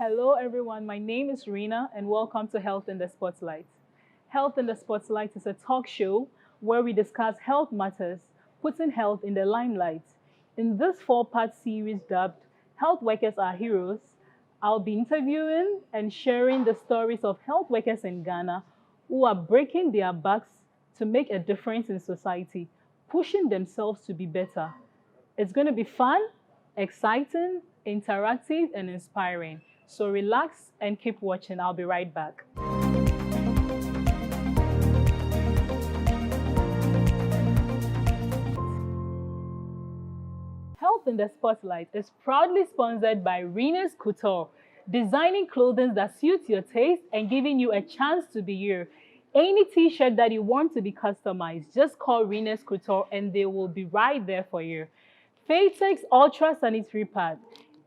Hello, everyone. My name is Rina, and welcome to Health in the Spotlight. Health in the Spotlight is a talk show where we discuss health matters, putting health in the limelight. In this four-part series dubbed Health Workers Are Heroes, I'll be interviewing and sharing the stories of health workers in Ghana who are breaking their backs to make a difference in society, pushing themselves to be better. It's going to be fun, exciting, interactive, and inspiring. So relax and keep watching. I'll be right back. Health in the Spotlight is proudly sponsored by Rina's Couture, designing clothing that suits your taste and giving you a chance to be you. Any t-shirt that you want to be customized, just call Rina's Couture and they will be right there for you. Phatex Ultra Sanitary Pad.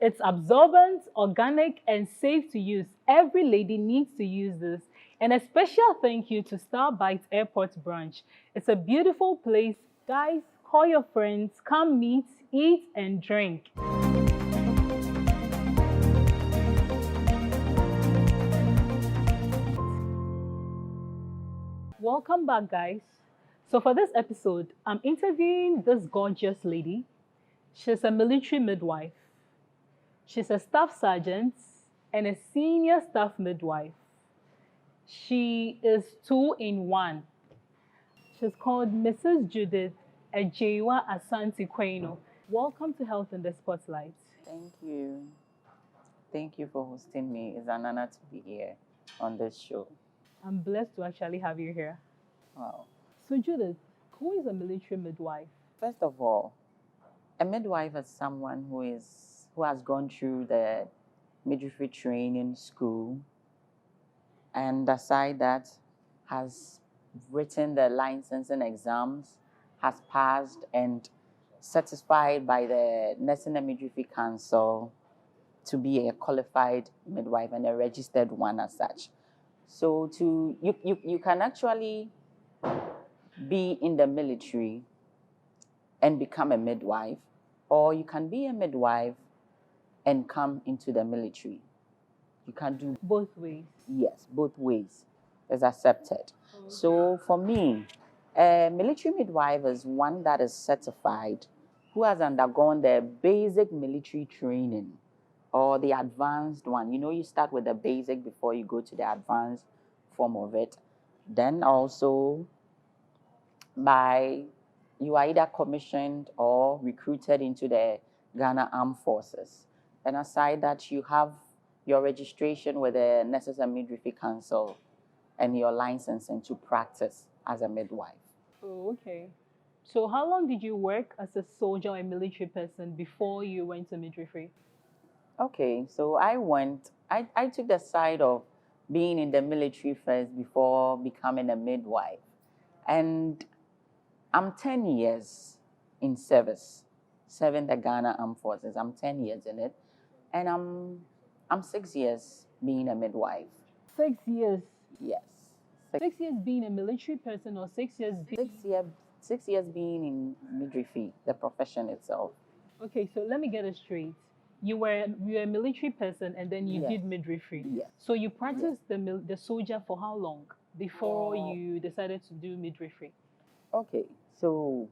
It's absorbent, organic, and safe to use. Every lady needs to use this. And a special thank you to Starbites Airport branch. It's a beautiful place. Guys, call your friends, come meet, eat, and drink. Welcome back, guys. So for this episode, I'm interviewing this gorgeous lady. She's a military midwife. She's a staff sergeant and a senior staff midwife. She is two in one. She's called Mrs. Judith Ejewa Asante Kweno. Welcome to Health in the Spotlight. Thank you. Thank you for hosting me. It's an honor to be here on this show. I'm blessed to actually have you here. Wow. So Judith, who is a military midwife? First of all, a midwife is someone who has gone through the midwifery training school, and aside that, has written the licensing exams, has passed and certified by the Nursing and Midwifery Council to be a qualified midwife and a registered one as such. So you can actually be in the military and become a midwife, or you can be a midwife and come into the military. You can do both ways. Yes, both ways is accepted. So for me, a military midwife is one that is certified, who has undergone the basic military training or the advanced one. You know, you start with the basic before you go to the advanced form of it. Then also you are either commissioned or recruited into the Ghana Armed Forces. And aside that, you have your registration with the Nurses and Midwifery Council and your licensing to practice as a midwife. Oh, okay. So how long did you work as a soldier or a military person before you went to midwifery? Okay, so I took the side of being in the military first before becoming a midwife. And I'm 10 years in service, serving the Ghana Armed Forces. I'm 10 years in it. And I'm 6 years being a midwife. 6 years? Yes. 6 years being a military person or 6 years being... 6 years being in midwifery, the profession itself. Okay, so let me get it straight. You were a military person and then you did midwifery. Yes. So you practiced the soldier for how long before you decided to do midwifery? Okay, so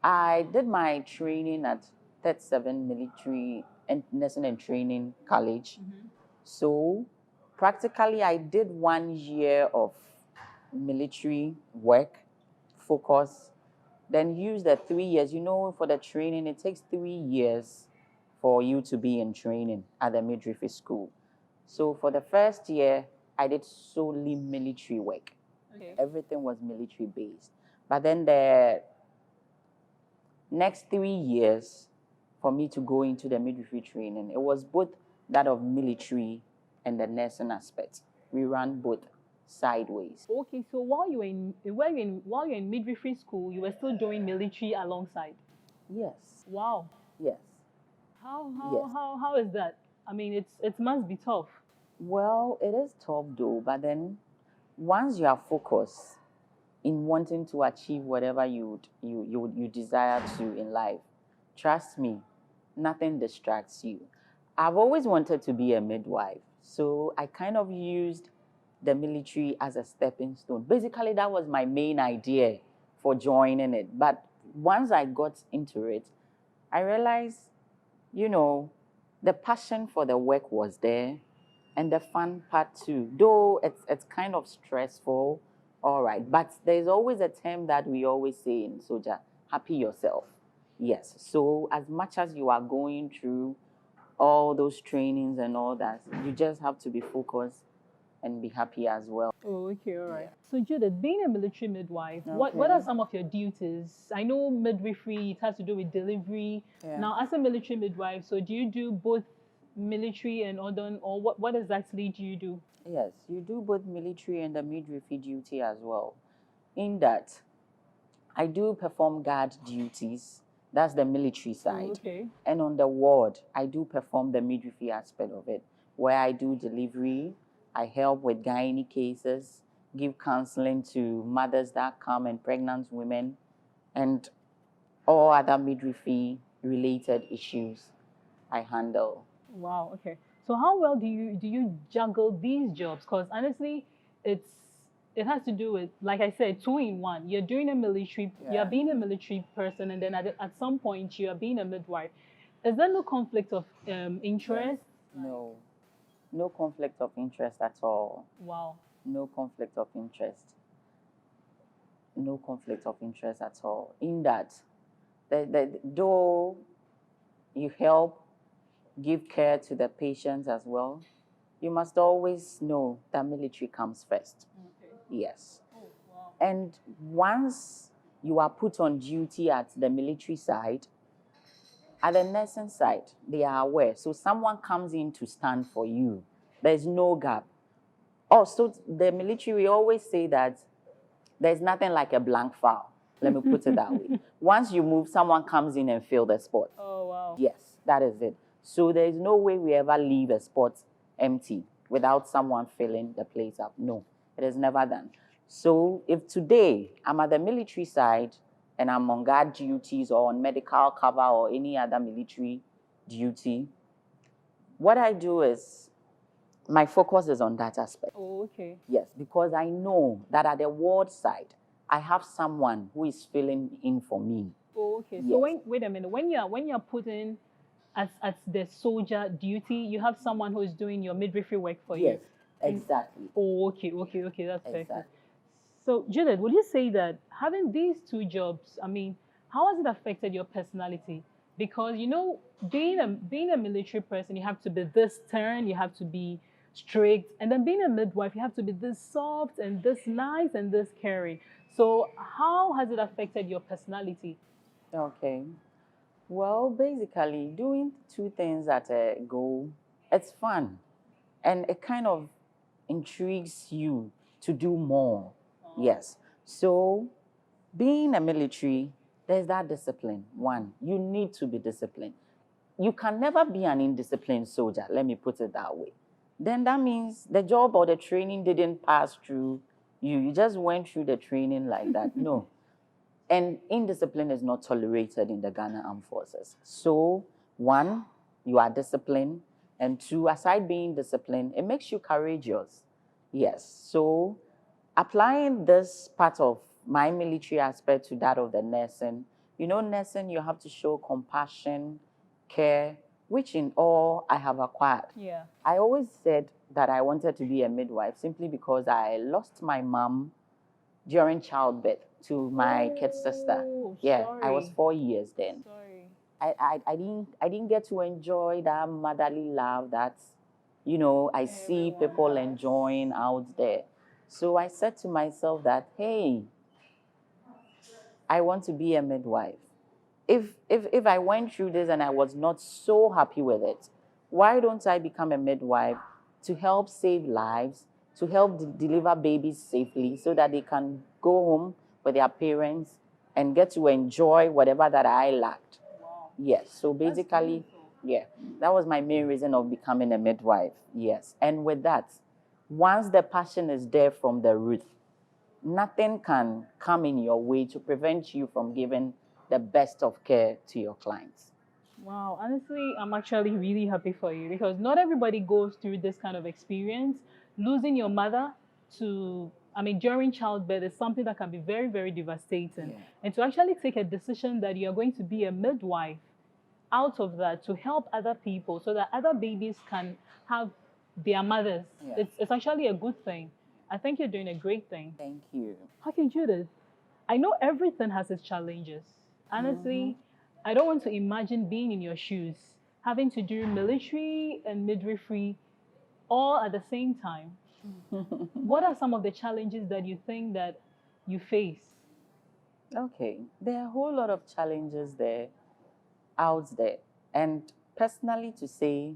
I did my training at 37 Military and Nursing and Training College. Mm-hmm. So practically I did 1 year of military work, focus, then used the 3 years. You know, for the training, it takes 3 years for you to be in training at the midwifery school. So for the first year, I did solely military work. Okay. Everything was military based. But then the next 3 years for me to go into the midwifery training, it was both that of military and the nursing aspect. We ran both sideways. Okay, so while you're in midwifery school, you were still doing military alongside? Yes. Wow. Yes. How is that? I mean, it must be tough. Well, it is tough though, but then once you are focused in wanting to achieve whatever you desire to in life, trust me, nothing distracts you. I've always wanted to be a midwife. So I kind of used the military as a stepping stone. Basically, that was my main idea for joining it. But once I got into it, I realized, you know, the passion for the work was there and the fun part too. Though it's kind of stressful, all right. But there's always a term that we always say in Soja, happy yourself. Yes. So as much as you are going through all those trainings and all that, you just have to be focused and be happy as well. Oh, okay, all right. Yeah. So, Judith, being a military midwife, what are Okay. some of your duties? I know midwifery, it has to do with delivery. Yeah. Now, as a military midwife, so do you do both military and other, or what exactly do you do? Yes, you do both military and the midwifery duty as well. In that, I do perform guard duties. That's the military Oh, side. okay. And on the ward, I do perform the midwifery aspect of it, where I do delivery, I help with gynae cases, give counseling to mothers that come and pregnant women, and all other midwifery related issues I handle. Wow, okay. So how well do you juggle these jobs? Because honestly, it's it has to do with, like I said, two in one. You're doing a military, you're Yeah. being a military person, and then at some point you are being a midwife. Is there no conflict of interest? No, no conflict of interest at all. Wow. No conflict of interest. No conflict of interest at all. In that, though you help give care to the patients as well, you must always know that military comes first. Okay. Yes. Oh, wow. And once you are put on duty at the military side, at the nursing side, they are aware. So someone comes in to stand for you. There's no gap. Also, the military, we always say that there's nothing like a blank file. Let me put it that way. Once you move, someone comes in and fill the spot. Oh, wow. Yes, that is it. So there is no way we ever leave a spot empty without someone filling the place up. No, it is never done. So if today I'm at the military side and I'm on guard duties or on medical cover or any other military duty, what I do is my focus is on that aspect. Oh, okay. Yes, because I know that at the ward side, I have someone who is filling in for me. Oh, okay. So Yes. wait a minute. When you're put in as the soldier duty, you have someone who is doing your midwifery work for you. Yes, exactly. Oh, okay, okay, okay. That's perfect. Exactly. So, Judith, would you say that having these two jobs, I mean, how has it affected your personality? Because being a military person, you have to be this stern, you have to be strict, and then being a midwife, you have to be this soft and this nice and this caring. So, how has it affected your personality? Okay. Well, basically, doing two things at a go, it's fun. And it kind of intrigues you to do more. Yes. So, being a military, there's that discipline. One, you need to be disciplined. You can never be an indisciplined soldier, let me put it that way. Then that means the job or the training didn't pass through you. You just went through the training like that. No. And indiscipline is not tolerated in the Ghana Armed Forces. So, one, you are disciplined. And two, aside being disciplined, it makes you courageous. Yes. So, applying this part of my military aspect to that of the nursing, nursing, you have to show compassion, care, which in all I have acquired. Yeah. I always said that I wanted to be a midwife simply because I lost my mom during childbirth to my kid sister. Oh, Yeah, I was sorry. 4 years then. Sorry. I didn't get to enjoy that motherly love that I see Everyone people has. enjoying out there. So I said to myself that, hey, I want to be a midwife. If I went through this and I was not so happy with it, why don't I become a midwife to help save lives, to help deliver babies safely so that they can go home with their parents and get to enjoy whatever that I lacked? Wow. Yes. So basically, yeah, that was my main reason of becoming a midwife. Yes. And with that, once the passion is there from the root, nothing can come in your way to prevent you from giving the best of care to your clients. Wow, honestly, I'm actually really happy for you because not everybody goes through this kind of experience. Losing your mother to, I mean, during childbirth is something that can be very, very devastating. Yeah. And to actually take a decision that you're going to be a midwife out of that to help other people so that other babies can have their mothers, Yeah. it's actually a good thing. I think you're doing a great thing. Thank you. Okay, Judith, I know everything has its challenges. Mm-hmm. Honestly, I don't want to imagine being in your shoes, having to do military and midwifery all at the same time. What are some of the challenges that you think that you face? Okay, there are a whole lot of challenges there out there, and personally to say,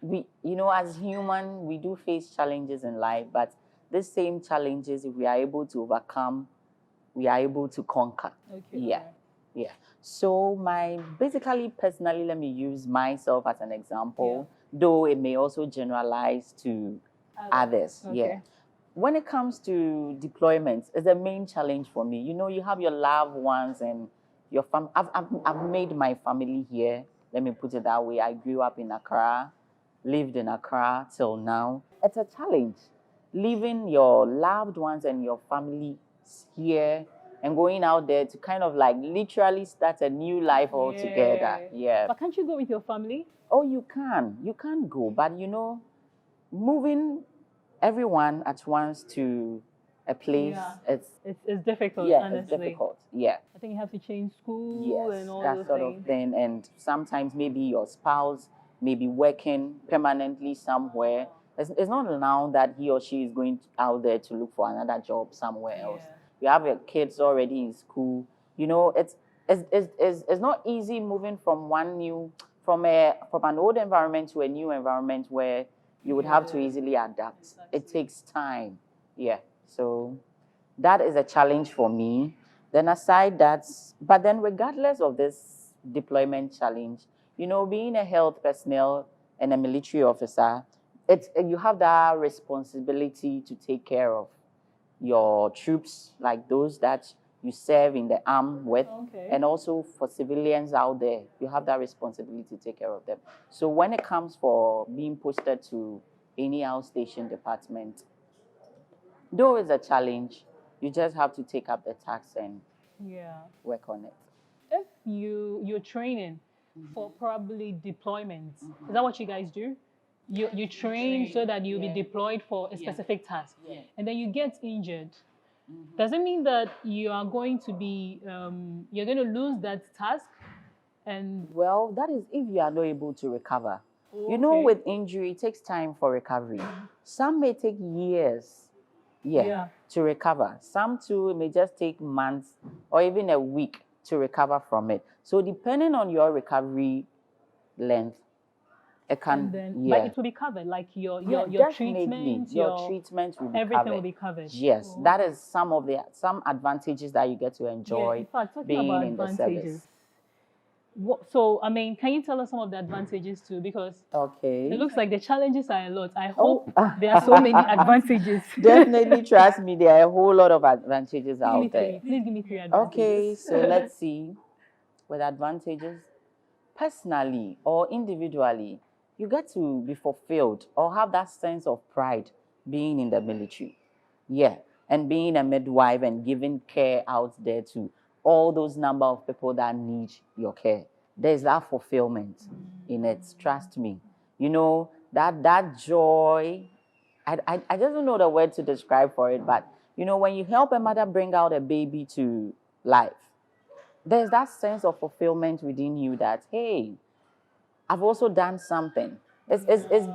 we, as human, we do face challenges in life, but these same challenges, if we are able to overcome, we are able to conquer. Okay, Yeah, all right. yeah. So basically, personally, let me use myself as an Yeah. example, though it may also generalize to others. Yeah. Okay. When it comes to deployments, it's a main challenge for me. You have your loved ones and your fam. I've made my family here. Let me put it that way. I grew up in Accra, lived in Accra till now. It's a challenge leaving your loved ones and your family here and going out there to kind of like literally start a new life altogether. Yeah. Yeah. But can't you go with your family? Oh, you can. You can go, but moving everyone at once to a place, Yeah. it's It's difficult, yeah, it's honestly. difficult. Yeah. I think you have to change school Yes, and all that those sort of things. thing. And sometimes maybe your spouse may be working permanently somewhere. It's not now that he or she is going out there to look for another job somewhere else. Yeah. You have your kids already in school. It's not easy moving from an old environment to a new environment where you would have to Yeah. easily adapt. It takes time. Yeah. So that is a challenge for me. Then aside that, but then regardless of this deployment challenge, being a health personnel and a military officer, you have that responsibility to take care of your troops, like those that you serve in the arm with, Okay. and also for civilians out there, you have that responsibility to take care of them. So when it comes for being posted to any outstation department, though it's a challenge, you just have to take up the task and Yeah. work on it. If you're training for probably deployments, is that what you guys do? You train so that you'll be deployed for a specific task, and then you get injured. Does it mean that you are going to be you're going to lose that task? And Well, that is if you are not able to recover. okay. With injury, it takes time for recovery. Some may take years, Yeah. to recover. Some too may just take months or even a week to recover from it. So depending on your recovery length, it And can, then, but yeah. it will be covered, like your Yeah, your definitely. treatment, Your your treatment will be everything will covered. be covered. Yes, Oh. that is some advantages that you get to Yeah. enjoy In fact, talking being about in the advantages, service. so I mean, can you tell us some of the advantages too? Because Okay. it looks like the challenges are a lot. I Oh, hope there are so many advantages. definitely trust me, there are a whole lot of advantages Give me out three. there. Please give me three Okay, advantages. so let's see. With advantages, personally or individually, you get to be fulfilled or have that sense of pride being in the military. Yeah. And being a midwife and giving care out there to all those number of people that need your care. There's that fulfillment in it. Trust me. That joy. I just don't know the word to describe for it, but when you help a mother bring out a baby to life, there's that sense of fulfillment within you that, hey, I've also done something. It's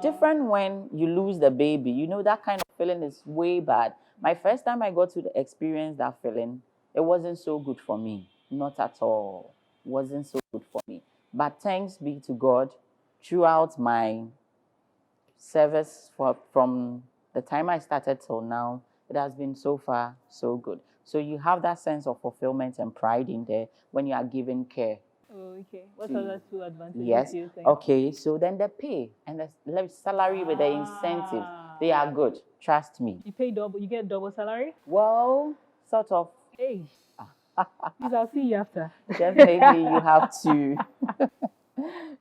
different when you lose the baby. That kind of feeling is way bad. My first time I got to experience that feeling, it wasn't so good for me. Not at all. Wasn't so good for me. But thanks be to God, throughout my service from the time I started till now, it has been so far so good. So you have that sense of fulfillment and pride in there when you are giving care. Oh, okay. What to- other two advantages Yes. do you think? Okay. So then the pay and the salary with the incentive, they are good. Trust me. You pay double. You get double salary. Well, sort of. Hey. Please, I'll see you after. Definitely, you have to.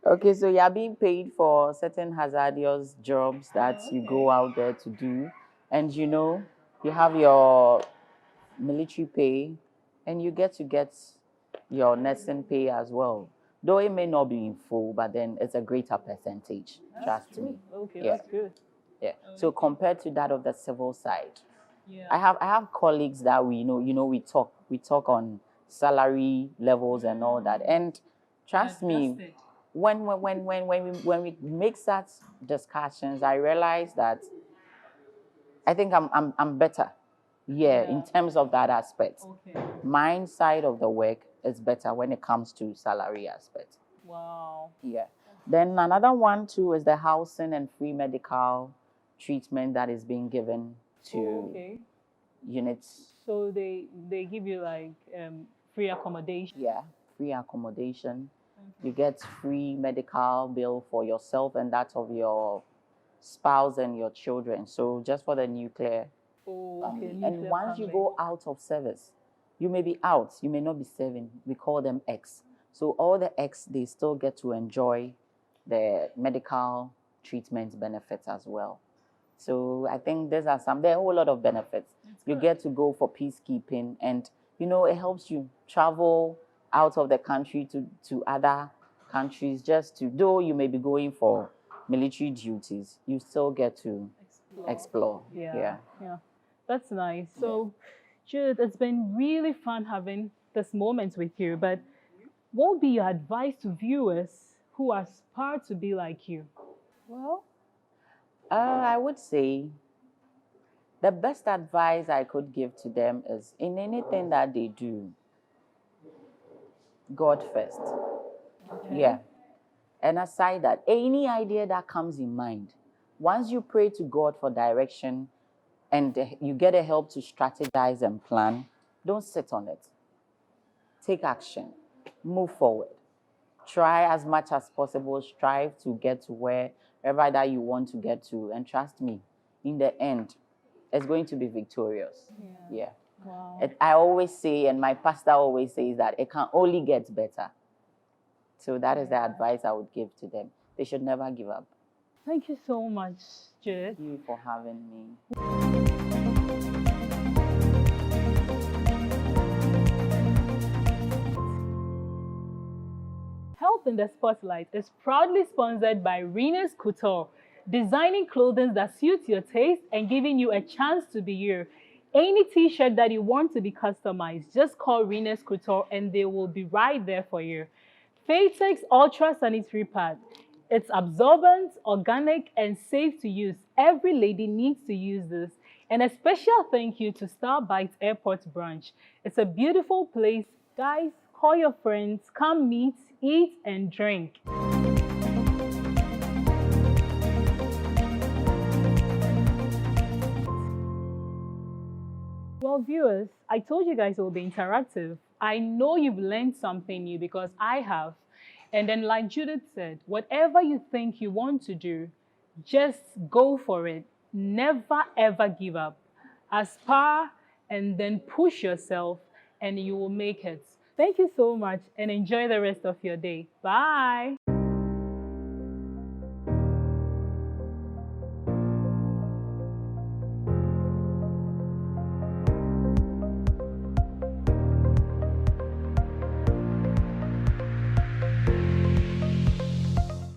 Okay, so you're being paid for certain hazardous jobs that you go out there to do, and you have your military pay, and you get your nursing pay as well. Though it may not be in full, but then it's a greater percentage. Trust me. Okay, Yeah, that's good. yeah. So compared to that of the civil side, Yeah. I have colleagues that we talk on salary levels and all that. And trust me, when we make such discussions, I realize that I think I'm better. Yeah, in terms of that aspect. Okay. My side of the work is better when it comes to salary aspect. Wow. Yeah. Then another one too is the housing and free medical treatment that is being given to Okay. units. So they give you like free accommodation. Yeah, free accommodation. You get free medical bill for yourself and that of your spouse and your children. So just for the nuclear Oh, okay. family. And Nuclear once you family. go out of service, you may be out, you may not be serving. We call them X. So all the X, they still get to enjoy the medical treatment benefits as well. So I think there are a whole lot of benefits. You get to go for peacekeeping, and it helps you travel out of the country to other countries, just to, though you may be going for military duties, you still get to explore. Yeah. Yeah. That's nice. So, Judith, it's been really fun having this moment with you. But what would be your advice to viewers who aspire to be like you? Well, I would say the best advice I could give to them is, in anything that they do, God first. Okay. Yeah. And aside that, any idea that comes in mind, once you pray to God for direction and you get a help to strategize and plan, don't sit on it. Take action. Move forward. Try as much as possible. Strive to get to wherever that you want to get to. And trust me, in the end, it's going to be victorious. Yeah. Wow. I always say, and my pastor always says, that it can only get better. So that is the advice I would give to them. They should never give up. Thank you so much, Judith. Thank you for having me. Health in the Spotlight is proudly sponsored by Rina's Couture, designing clothing that suits your taste and giving you a chance to be you. Any t-shirt that you want to be customized, just call Rina's Couture and they will be right there for you. Phatex Ultra Sanitary Pad. It's absorbent, organic, and safe to use. Every lady needs to use this. And a special thank you to Starbites Airport branch. It's a beautiful place. Guys, call your friends, come meet, eat, and drink. Well, viewers, I told you guys it will be interactive. I know you've learned something new because I have. And then, like Judith said, whatever you think you want to do, just go for it. Never ever give up. Aspire and then push yourself, and you will make it. Thank you so much and enjoy the rest of your day. Bye.